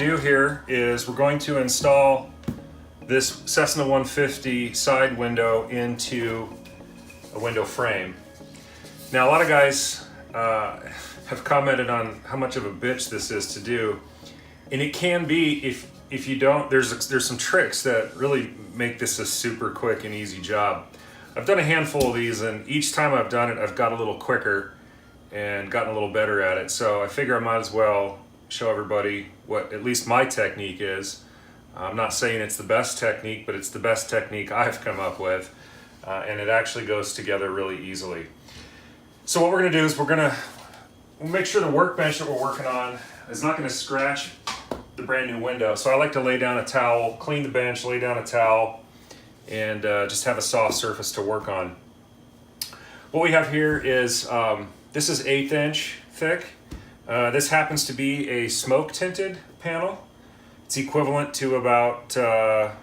do here is we're going to install this Cessna 150 side window into a window frame. Now a lot of guys have commented on how much of a bitch this is to do, and it can be if you don't. There's some tricks that really make this a super quick and easy job. I've done a handful of these, and each time I've done it, I've got a little quicker and gotten a little better at it. So I figure I might as well show everybody what at least my technique is. I'm not saying it's the best technique, but it's the best technique I've come up with, and it actually goes together really easily. So what we're going to do is we'll make sure the workbench that we're working on is not going to scratch the brand new window. So I like to lay down a towel, clean the bench, lay down a towel, and just have a soft surface to work on. What we have here is, this is 1/8 inch thick. This happens to be a smoke tinted panel. It's equivalent to about, I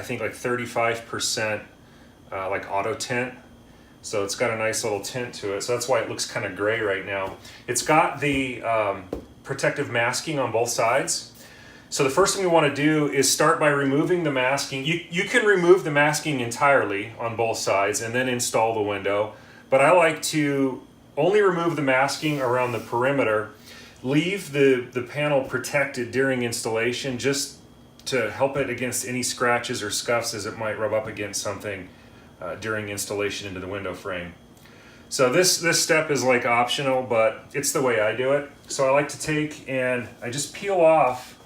think like 35% like auto tint. So it's got a nice little tint to it. So that's why it looks kind of gray right now. It's got the protective masking on both sides. So the first thing we want to do is start by removing the masking. You can remove the masking entirely on both sides and then install the window. But I like to only remove the masking around the perimeter, leave the panel protected during installation just to help it against any scratches or scuffs as it might rub up against something during installation into the window frame. So this step is like optional, but it's the way I do it. So I like to take and I just peel off,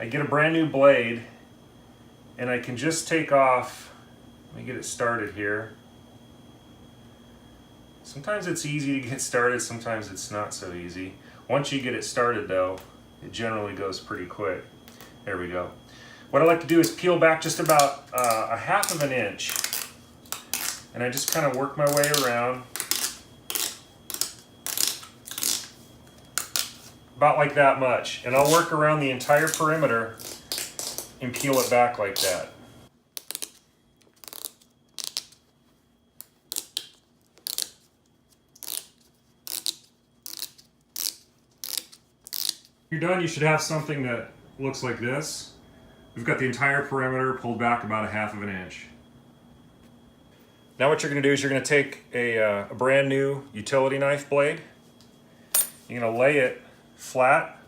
I get a brand new blade, and I can just take off, let me get it started here. Sometimes it's easy to get started, sometimes it's not so easy. Once you get it started though, it generally goes pretty quick. There we go. What I like to do is peel back just about 1/2 inch, and I just kind of work my way around. About like that much, and I'll work around the entire perimeter and peel it back like that. You're done, you should have something that looks like this. We've got the entire perimeter pulled back about 1/2 inch. Now what you're going to do is you're going to take a brand new utility knife blade. You're going to lay it flat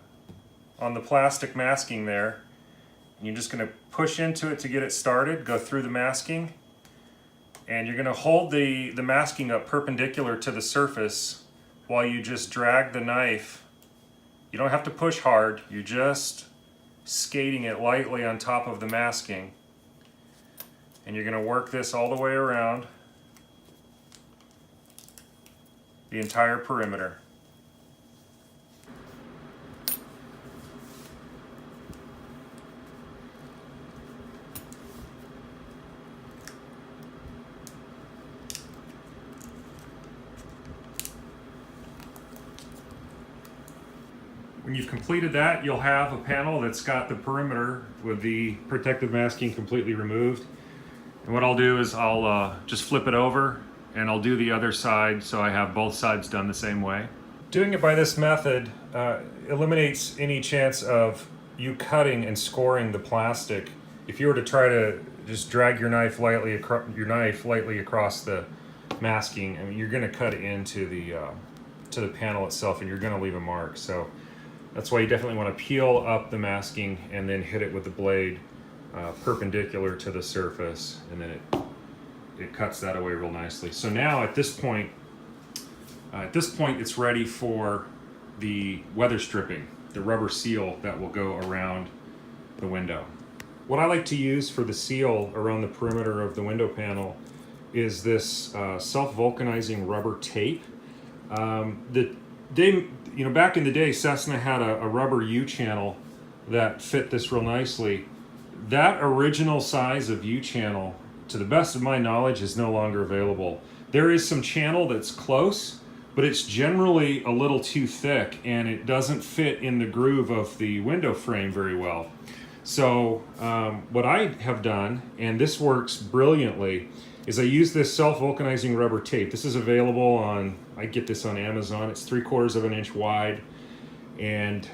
on the plastic masking there, and you're just going to push into it to get it started, go through the masking, and you're going to hold the masking up perpendicular to the surface while you just drag the knife. You don't have to push hard, you're just skating it lightly on top of the masking, and you're going to work this all the way around the entire perimeter. When you've completed that, you'll have a panel that's got the perimeter with the protective masking completely removed. And what I'll do is I'll just flip it over, and I'll do the other side so I have both sides done the same way. Doing it by this method eliminates any chance of you cutting and scoring the plastic. If you were to try to just drag your knife lightly across the masking, I mean, you're going to cut into the panel itself, and you're going to leave a mark. So that's why you definitely want to peel up the masking and then hit it with the blade perpendicular to the surface, and then it cuts that away real nicely. So now at this point it's ready for the weather stripping, the rubber seal that will go around the window. What I like to use for the seal around the perimeter of the window panel is this self-vulcanizing rubber tape. Back in the day, Cessna had a rubber U-channel that fit this real nicely. That original size of U-channel, to the best of my knowledge, is no longer available. There is some channel that's close, but it's generally a little too thick, and it doesn't fit in the groove of the window frame very well. So what I have done, and this works brilliantly, is I use this self-vulcanizing rubber tape. This is available on, I get this on Amazon. It's 3/4 of an inch wide, and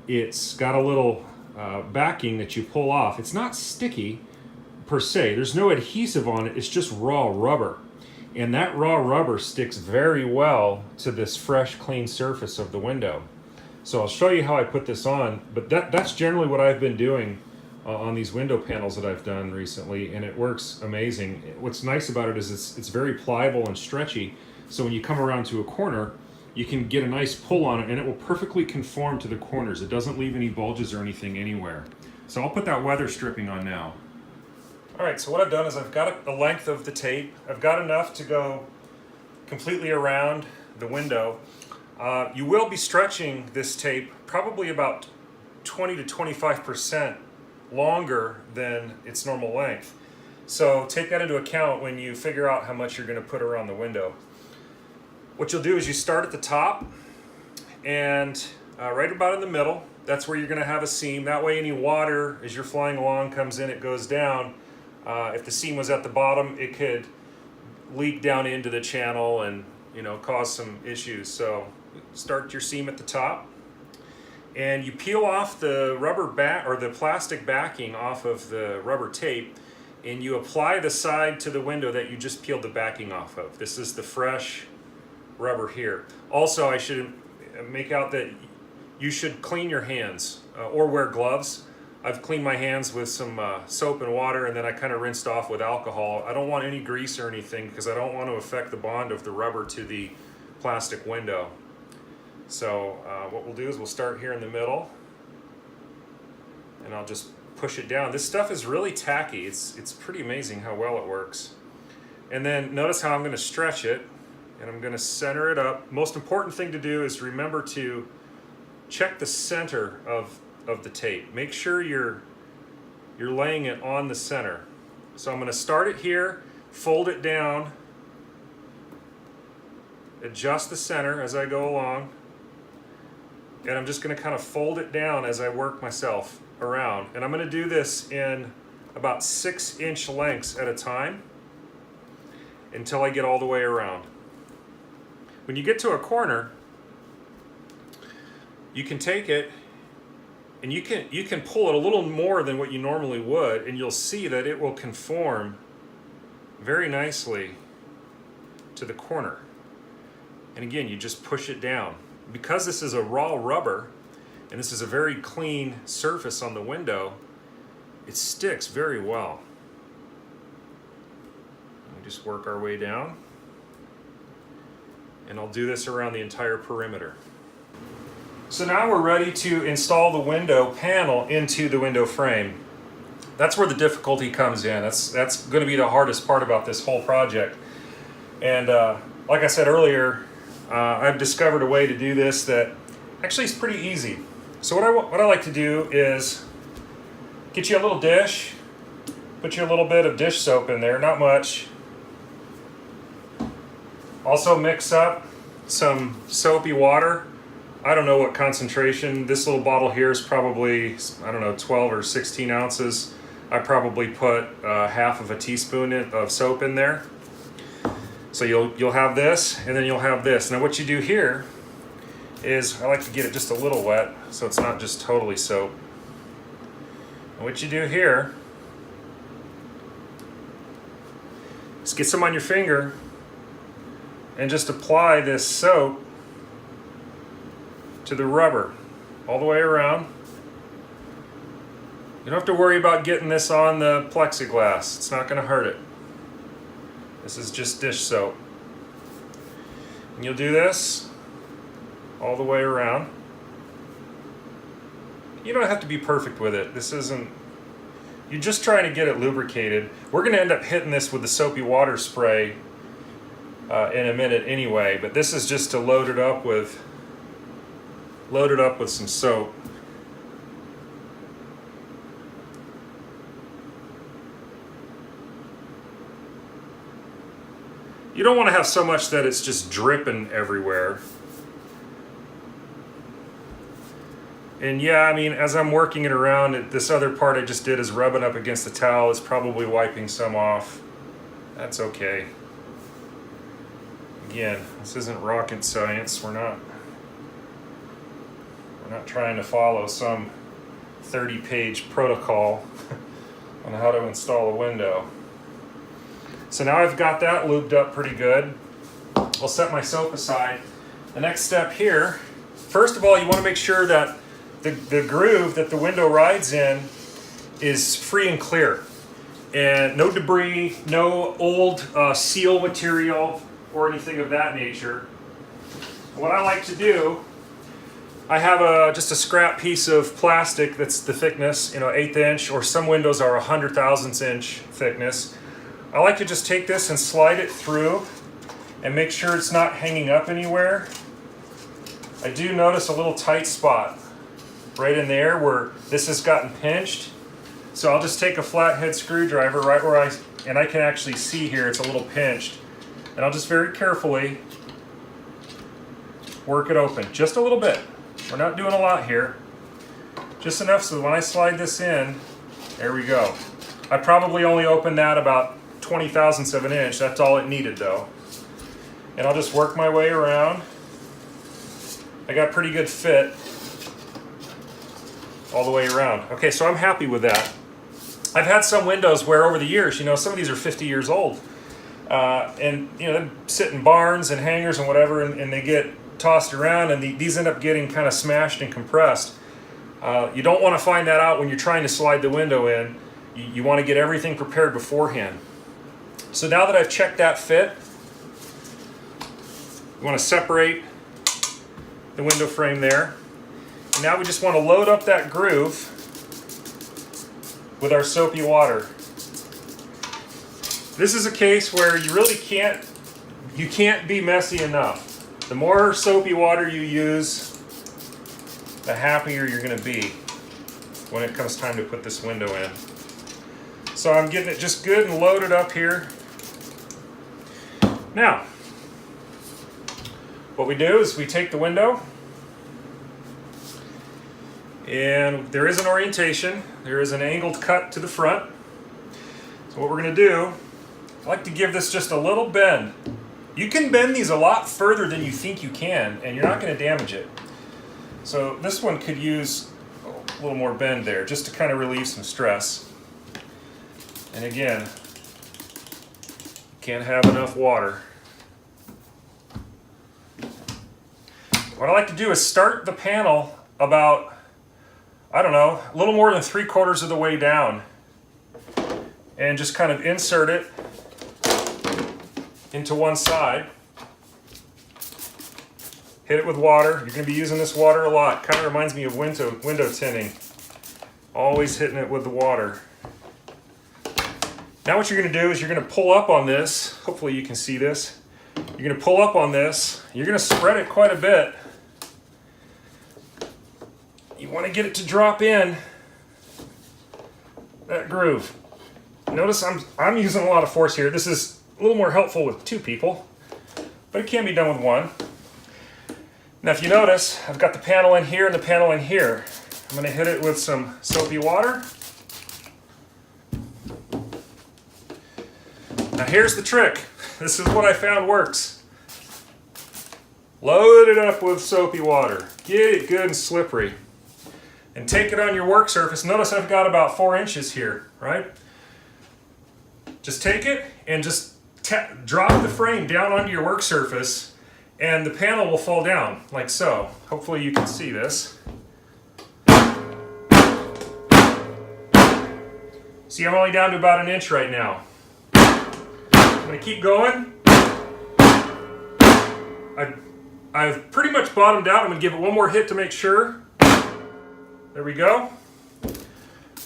it's got a little backing that you pull off. It's not sticky per se. There's no adhesive on it. It's just raw rubber. And that raw rubber sticks very well to this fresh, clean surface of the window. So I'll show you how I put this on, but that's generally what I've been doing on these window panels that I've done recently, and it works amazing. What's nice about it is it's very pliable and stretchy, so when you come around to a corner, you can get a nice pull on it, and it will perfectly conform to the corners. It doesn't leave any bulges or anything anywhere. So I'll put that weather stripping on now. All right, so what I've done is I've got the length of the tape. I've got enough to go completely around the window. You will be stretching this tape probably about 20 to 25% longer than its normal length. So take that into account when you figure out how much you're going to put around the window. What you'll do is you start at the top, and right about in the middle, that's where you're going to have a seam. That way any water, as you're flying along, comes in, it goes down. If the seam was at the bottom, it could leak down into the channel and cause some issues. So start your seam at the top, and you peel off the rubber back or the plastic backing off of the rubber tape, and you apply the side to the window that you just peeled the backing off of. This is the fresh rubber here. Also, I should make out that you should clean your hands or wear gloves. I've cleaned my hands with some soap and water, and then I kind of rinsed off with alcohol. I don't want any grease or anything because I don't want to affect the bond of the rubber to the plastic window. So what we'll do is we'll start here in the middle, and I'll just push it down. This stuff is really tacky. It's pretty amazing how well it works. And then notice how I'm going to stretch it, and I'm going to center it up. Most important thing to do is remember to check the center of the tape. Make sure you're laying it on the center. So I'm going to start it here, fold it down, adjust the center as I go along, and I'm just going to kind of fold it down as I work myself around. And I'm going to do this in about 6-inch lengths at a time until I get all the way around. When you get to a corner, you can take it and you can pull it a little more than what you normally would, and you'll see that it will conform very nicely to the corner. And again, you just push it down. Because this is a raw rubber and this is a very clean surface on the window, it sticks very well. We just work our way down, and I'll do this around the entire perimeter. So now we're ready to install the window panel into the window frame. That's where the difficulty comes in. That's going to be the hardest part about this whole project. And like I said earlier, I've discovered a way to do this that actually is pretty easy. So what I like to do is get you a little dish, put you a little bit of dish soap in there, not much. Also mix up some soapy water. I don't know what concentration. This little bottle here is probably, 12 or 16 ounces. I probably put half of a teaspoon of soap in there. So you'll have this, and then you'll have this. Now what you do here is, I like to get it just a little wet so it's not just totally soap. And what you do here is get some on your finger and just apply this soap to the rubber all the way around. You don't have to worry about getting this on the plexiglass. It's not going to hurt it. This is just dish soap. And you'll do this all the way around. You don't have to be perfect with it. This isn't, you're just trying to get it lubricated. We're going to end up hitting this with the soapy water spray in a minute anyway, but this is just to load it up with some soap. You don't want to have so much that it's just dripping everywhere. And yeah, I mean, as I'm working it around, this other part I just did is rubbing up against the towel. It's probably wiping some off. That's okay. Again, this isn't rocket science. We're not trying to follow some 30-page protocol on how to install a window. So now I've got that lubed up pretty good. I'll set my soap aside. The next step here, first of all, you want to make sure that the groove that the window rides in is free and clear. And no debris, no old seal material or anything of that nature. What I like to do, I have just a scrap piece of plastic that's the thickness, 1/8 inch, or some windows are 100,000ths inch thickness. I like to just take this and slide it through and make sure it's not hanging up anywhere. I do notice a little tight spot right in there where this has gotten pinched. So I'll just take a flathead screwdriver right where I can actually see here it's a little pinched. And I'll just very carefully work it open, just a little bit. We're not doing a lot here. Just enough so when I slide this in, there we go. I probably only opened that about 20,000ths of an inch. That's all it needed though. And I'll just work my way around. I got pretty good fit all the way around. Okay, so I'm happy with that. I've had some windows where over the years, some of these are 50 years old. And they sit in barns and hangars and whatever, and they get tossed around, and these end up getting kind of smashed and compressed. You don't want to find that out when you're trying to slide the window in. You want to get everything prepared beforehand. So now that I've checked that fit, you want to separate the window frame there. And now we just want to load up that groove with our soapy water. This is a case where you really can't be messy enough. The more soapy water you use, the happier you're going to be when it comes time to put this window in. So I'm getting it just good and loaded up here. Now, what we do is we take the window, and there is an orientation. There is an angled cut to the front. So what we're going to do, I like to give this just a little bend. You can bend these a lot further than you think you can, and you're not going to damage it. So this one could use a little more bend there, just to kind of relieve some stress. And again, can't have enough water. What I like to do is start the panel about, a little more than 3/4 of the way down, and just kind of insert it into one side. Hit it with water. You're going to be using this water a lot. Kind of reminds me of window tinting. Always hitting it with the water. Now what you're going to do is you're going to pull up on this. Hopefully you can see this. You're going to pull up on this. You're going to spread it quite a bit. You want to get it to drop in that groove. Notice I'm using a lot of force here. This is a little more helpful with 2 people, but it can be done with 1. Now if you notice, I've got the panel in here and the panel in here. I'm going to hit it with some soapy water. Now here's the trick. This is what I found works. Load it up with soapy water. Get it good and slippery. And take it on your work surface. Notice I've got about 4 inches here, right? Just take it and just drop the frame down onto your work surface, and the panel will fall down like so. Hopefully you can see this. See, I'm only down to about 1 inch right now. I'm going to keep going. I've pretty much bottomed out. I'm going to give it one more hit to make sure. There we go. I'm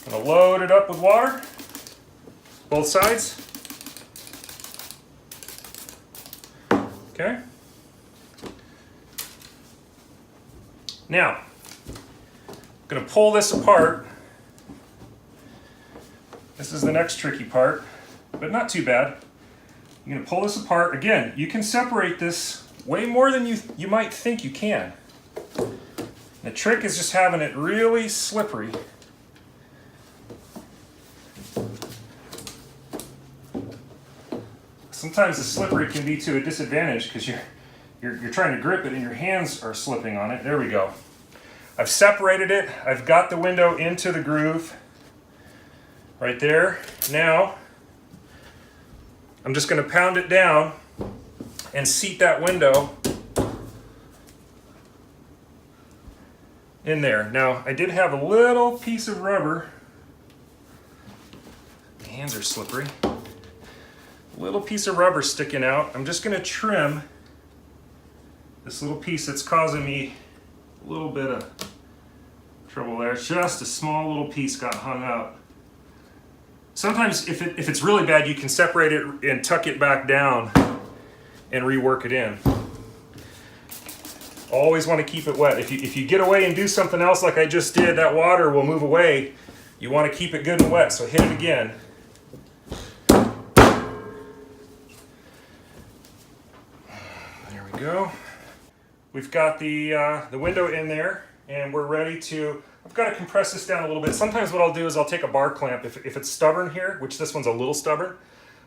going to load it up with water, both sides. Okay. Now, I'm going to pull this apart. This is the next tricky part, but not too bad. You're going to pull this apart. Again, you can separate this way more than you might think you can. The trick is just having it really slippery. Sometimes the slippery can be to a disadvantage because you're trying to grip it and your hands are slipping on it. There we go. I've separated it. I've got the window into the groove right there. Now, I'm just going to pound it down and seat that window in there. Now, I did have a little piece of rubber. My hands are slippery. A little piece of rubber sticking out. I'm just going to trim this little piece that's causing me a little bit of trouble there. Just a small little piece got hung up. Sometimes if it's really bad, you can separate it and tuck it back down and rework it in. Always want to keep it wet. If you get away and do something else like I just did, that water will move away. You want to keep it good and wet, so hit it again. There we go. We've got the window in there, and we're ready to, I've got to compress this down a little bit. Sometimes what I'll do is I'll take a bar clamp. If it's stubborn here, which this one's a little stubborn,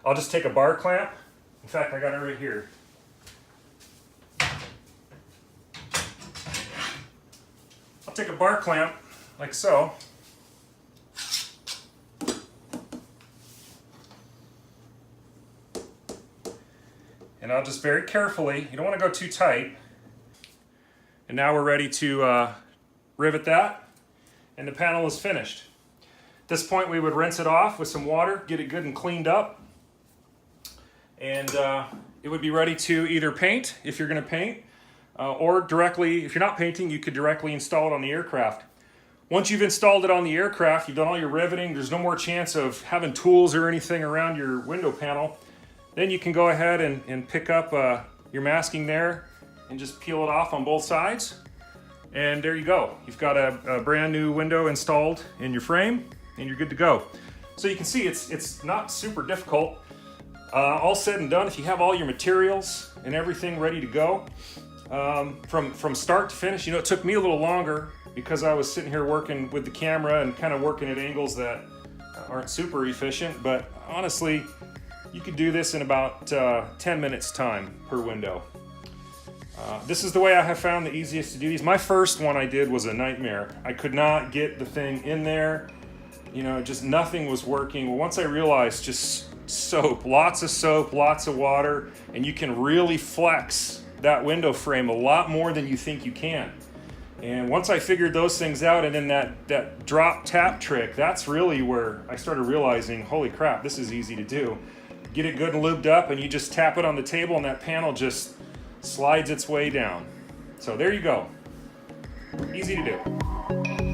I'll just take a bar clamp. In fact, I got it right here. I'll take a bar clamp, like so. And I'll just very carefully, you don't want to go too tight. And now we're ready to rivet that, and the panel is finished. At this point, we would rinse it off with some water, get it good and cleaned up, and it would be ready to either paint, if you're going to paint, or directly, if you're not painting, you could directly install it on the aircraft. Once you've installed it on the aircraft, you've done all your riveting, there's no more chance of having tools or anything around your window panel, then you can go ahead and pick up your masking there and just peel it off on both sides. And there you go. You've got a brand new window installed in your frame, and you're good to go. So you can see it's not super difficult. All said and done, if you have all your materials and everything ready to go, from start to finish, you know, it took me a little longer because I was sitting here working with the camera and kind of working at angles that aren't super efficient, but honestly, you could do this in about 10 minutes time per window. This is the way I have found the easiest to do these. My first one I did was a nightmare. I could not get the thing in there. You know, just nothing was working. Well, once I realized just soap, lots of water, and you can really flex that window frame a lot more than you think you can. And once I figured those things out, and then that drop tap trick, that's really where I started realizing, holy crap, this is easy to do. Get it good and lubed up, and you just tap it on the table, and that panel just slides its way down. So there you go. Easy to do.